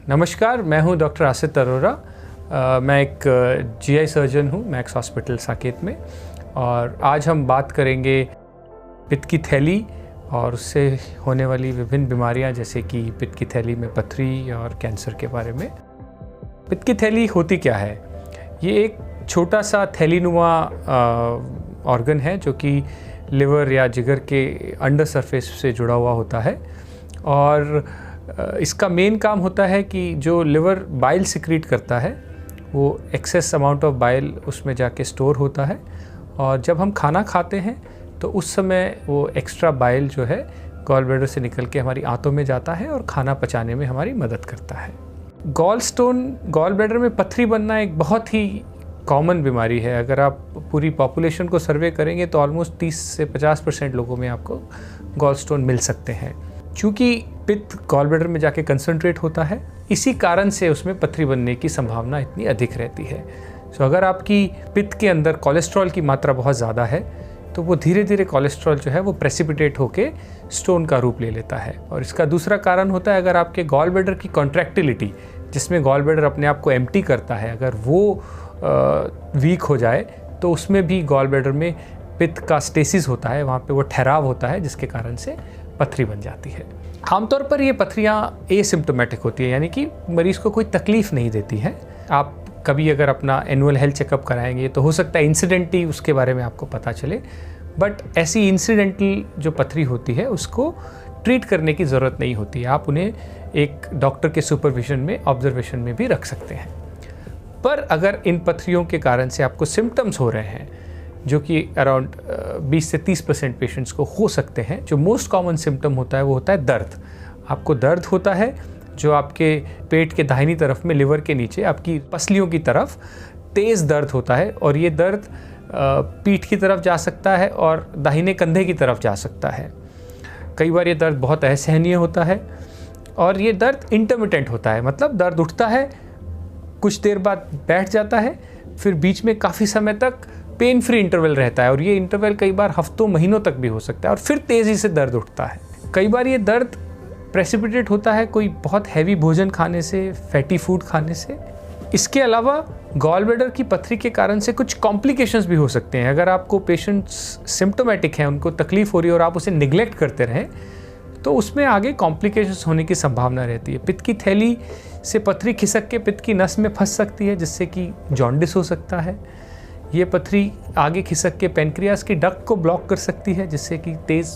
नमस्कार, मैं हूं डॉक्टर आसित अरोरा। मैं एक जीआई सर्जन हूं मैक्स हॉस्पिटल साकेत में, और आज हम बात करेंगे पित्त की थैली और उससे होने वाली विभिन्न बीमारियां जैसे कि पित्त की थैली में पथरी और कैंसर के बारे में। पित्त की थैली होती क्या है? ये एक छोटा सा थैलीनुमा ऑर्गन है जो कि लिवर या जिगर के अंडर सरफेस से जुड़ा हुआ होता है, और इसका मेन काम होता है कि जो लिवर बाइल सिक्रीट करता है वो एक्सेस अमाउंट ऑफ बाइल उसमें जाके स्टोर होता है, और जब हम खाना खाते हैं तो उस समय वो एक्स्ट्रा बाइल जो है गॉल ब्लैडर से निकल के हमारी आंतों में जाता है और खाना पचाने में हमारी मदद करता है। गॉल ब्लैडर में पथरी बनना एक बहुत ही कॉमन बीमारी है। अगर आप पूरी पॉपुलेशन को सर्वे करेंगे तो ऑलमोस्ट 30 से 50% लोगों में आपको गॉल स्टोन मिल सकते हैं। चूँकि पित्त गॉल ब्लैडर में जाके कंसंट्रेट होता है, इसी कारण से उसमें पथरी बनने की संभावना इतनी अधिक रहती है। सो अगर आपकी पित्त के अंदर कोलेस्ट्रॉल की मात्रा बहुत ज़्यादा है तो वो धीरे धीरे कोलेस्ट्रॉल जो है वो प्रेसिपिटेट होके स्टोन का रूप ले लेता है। और इसका दूसरा कारण होता है, अगर आपके गॉल ब्लैडर की कॉन्ट्रैक्टिलिटी, जिसमें गॉल ब्लैडर अपने आप को एम्प्टी करता है, अगर वो वीक हो जाए तो उसमें भी गॉल ब्लैडर में पित्त का स्टेसिस होता है, वहाँ पे वो ठहराव होता है, जिसके कारण से पथरी बन जाती है। आमतौर पर ये पथरियाँ एसिम्प्टोमेटिक होती है, यानी कि मरीज को कोई तकलीफ़ नहीं देती है। आप कभी अगर अपना एनुअल हेल्थ चेकअप कराएंगे तो हो सकता है इंसिडेंटली उसके बारे में आपको पता चले, बट ऐसी इंसिडेंटल जो पथरी होती है उसको ट्रीट करने की ज़रूरत नहीं होती है। आप उन्हें एक डॉक्टर के सुपरविजन में, ऑब्जर्वेशन में भी रख सकते हैं। पर अगर इन पथरियों के कारण से आपको सिम्टम्स हो रहे हैं, जो कि अराउंड 20 से 30% पेशेंट्स को हो सकते हैं, जो मोस्ट कॉमन सिम्टम होता है वो होता है दर्द। आपको दर्द होता है जो आपके पेट के दाहिनी तरफ में, लिवर के नीचे आपकी पसलियों की तरफ तेज़ दर्द होता है, और ये दर्द पीठ की तरफ जा सकता है और दाहिने कंधे की तरफ जा सकता है। कई बार ये दर्द बहुत असहनीय होता है, और ये दर्द इंटरमिटेंट होता है, मतलब दर्द उठता है, कुछ देर बाद बैठ जाता है, फिर बीच में काफ़ी समय तक पेन फ्री इंटरवल रहता है, और ये इंटरवल कई बार हफ्तों महीनों तक भी हो सकता है, और फिर तेज़ी से दर्द उठता है। कई बार ये दर्द प्रेसिपिटेट होता है कोई बहुत हैवी भोजन खाने से, फैटी फूड खाने से। इसके अलावा गॉल ब्लैडर की पथरी के कारण से कुछ कॉम्प्लिकेशंस भी हो सकते हैं। अगर आपको पेशेंट्स सिम्प्टोमेटिक हैं, उनको तकलीफ़ हो रही है और आप उसे निगलेक्ट करते रहें तो उसमें आगे कॉम्प्लिकेशंस होने की संभावना रहती है। पित्त की थैली से पथरी खिसक के पित्त की नस में फंस सकती है, जिससे कि जॉन्डिस हो सकता है। ये पथरी आगे खिसक के पेनक्रियास की डक्ट को ब्लॉक कर सकती है, जिससे कि तेज़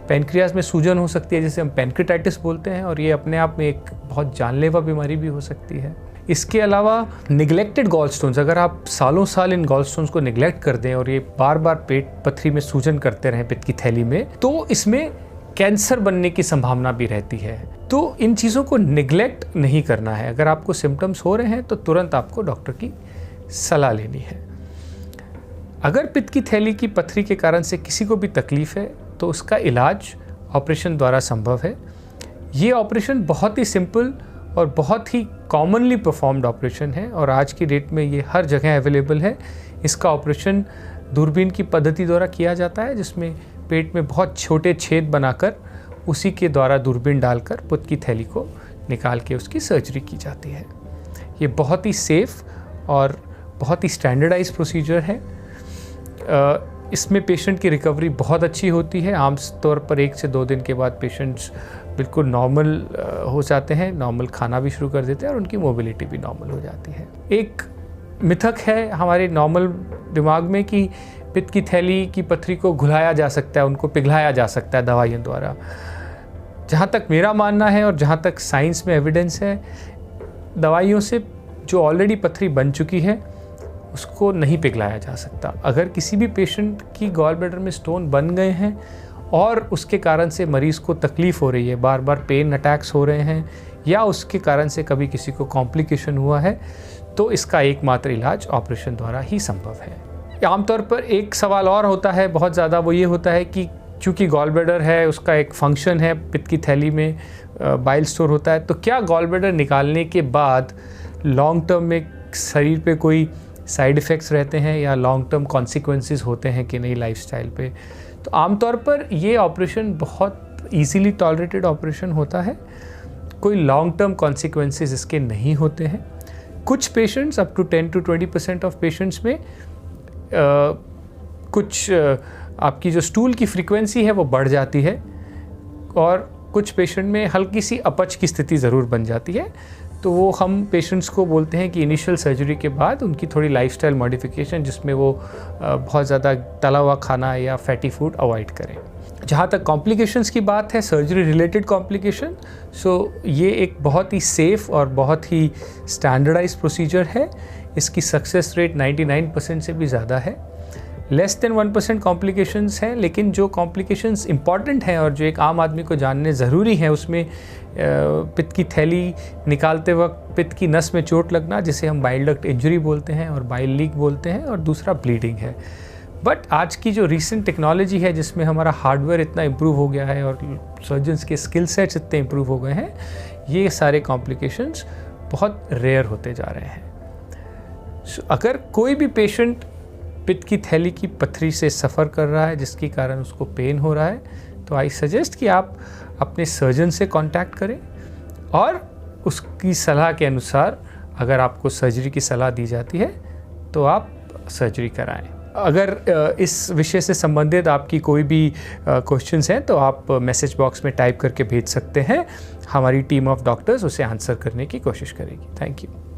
पेनक्रियास में सूजन हो सकती है, जिसे हम पेनक्रियाटाइटिस बोलते हैं, और ये अपने आप में एक बहुत जानलेवा बीमारी भी हो सकती है। इसके अलावा निगलेक्टेड गॉल स्टोन्स, अगर आप सालों साल इन गॉल स्टोन्स को निगलेक्ट कर दें और ये बार बार पेट पथरी में सूजन करते रहें पित्त की थैली में, तो इसमें कैंसर बनने की संभावना भी रहती है। तो इन चीज़ों को निगलेक्ट नहीं करना है। अगर आपको सिम्टम्स हो रहे हैं तो तुरंत आपको डॉक्टर की सलाह लेनी है। अगर पित्त की थैली की पथरी के कारण से किसी को भी तकलीफ़ है तो उसका इलाज ऑपरेशन द्वारा संभव है। ये ऑपरेशन बहुत ही सिंपल और बहुत ही कॉमनली परफॉर्म्ड ऑपरेशन है, और आज की डेट में ये हर जगह अवेलेबल है। इसका ऑपरेशन दूरबीन की पद्धति द्वारा किया जाता है, जिसमें पेट में बहुत छोटे छेद बनाकर उसी के द्वारा दूरबीन डालकर पित्त की थैली को निकाल के उसकी सर्जरी की जाती है। ये बहुत ही सेफ़ और बहुत ही स्टैंडर्डाइज प्रोसीजर है। इसमें पेशेंट की रिकवरी बहुत अच्छी होती है। आम तौर पर 1 से 2 दिन के बाद पेशेंट्स बिल्कुल नॉर्मल हो जाते हैं, नॉर्मल खाना भी शुरू कर देते हैं, और उनकी मोबिलिटी भी नॉर्मल हो जाती है। एक मिथक है हमारे नॉर्मल दिमाग में कि पित्त की थैली की पथरी को घुलाया जा सकता है, उनको पिघलाया जा सकता है दवाइयों द्वारा। जहाँ तक मेरा मानना है और जहाँ तक साइंस में एविडेंस है, दवाइयों से जो ऑलरेडी पथरी बन चुकी है उसको नहीं पिघलाया जा सकता। अगर किसी भी पेशेंट की गॉल ब्लैडर में स्टोन बन गए हैं और उसके कारण से मरीज़ को तकलीफ़ हो रही है, बार बार पेन अटैक्स हो रहे हैं, या उसके कारण से कभी किसी को कॉम्प्लिकेशन हुआ है, तो इसका एकमात्र इलाज ऑपरेशन द्वारा ही संभव है। आमतौर पर एक सवाल और होता है बहुत ज़्यादा, वो ये होता है कि चूँकि गॉल ब्लैडर है, उसका एक फंक्शन है, पित्त की थैली में बाइल स्टोर होता है, तो क्या गॉल ब्लैडर निकालने के बाद लॉन्ग टर्म में शरीर पे कोई साइड इफ़ेक्ट्स रहते हैं या लॉन्ग टर्म कॉन्सिक्वेंसेस होते हैं कि नहीं लाइफस्टाइल पे? तो आमतौर पर ये ऑपरेशन बहुत इजीली टॉलरेटेड ऑपरेशन होता है। कोई लॉन्ग टर्म कॉन्सिक्वेंसेस इसके नहीं होते हैं। कुछ patients up to 10 to 20% of patients में कुछ आपकी जो स्टूल की फ्रीक्वेंसी है वो बढ़ जाती है और कुछ पेशेंट में हल्की सी अपच की स्थिति ज़रूर बन जाती है। तो वो हम पेशेंट्स को बोलते हैं कि इनिशियल सर्जरी के बाद उनकी थोड़ी लाइफस्टाइल मॉडिफिकेशन, जिसमें वो बहुत ज़्यादा तला हुआ खाना या फैटी फूड अवॉइड करें। जहाँ तक कॉम्प्लिकेशंस की बात है, सर्जरी रिलेटेड कॉम्प्लिकेशन, सो ये एक बहुत ही सेफ़ और बहुत ही स्टैंडर्डाइज प्रोसीजर है। इसकी सक्सेस रेट 99% से भी ज़्यादा है। लेस देन 1% कॉम्प्लिकेशंस हैं, लेकिन जो कॉम्प्लिकेशंस इंपॉर्टेंट हैं और जो एक आम आदमी को जानने ज़रूरी है, उसमें पित्त की थैली निकालते वक्त पित्त की नस में चोट लगना, जिसे हम बाइल डक्ट इंजरी बोलते हैं और बाइल लीक बोलते हैं, और दूसरा ब्लीडिंग है। बट आज की जो रीसेंट टेक्नोलॉजी है, जिसमें हमारा हार्डवेयर इतना इम्प्रूव हो गया है और सर्जन्स के स्किल सेट्स इतने इम्प्रूव हो गए हैं, ये सारे कॉम्प्लिकेशंस बहुत रेयर होते जा रहे हैं। अगर कोई भी पेशेंट पित्त की थैली की पथरी से सफ़र कर रहा है जिसके कारण उसको पेन हो रहा है, तो आई सजेस्ट कि आप अपने सर्जन से कांटेक्ट करें और उसकी सलाह के अनुसार अगर आपको सर्जरी की सलाह दी जाती है तो आप सर्जरी कराएं। अगर इस विषय से संबंधित आपकी कोई भी क्वेश्चंस हैं तो आप मैसेज बॉक्स में टाइप करके भेज सकते हैं। हमारी टीम ऑफ डॉक्टर्स उसे आंसर करने की कोशिश करेगी। Thank you.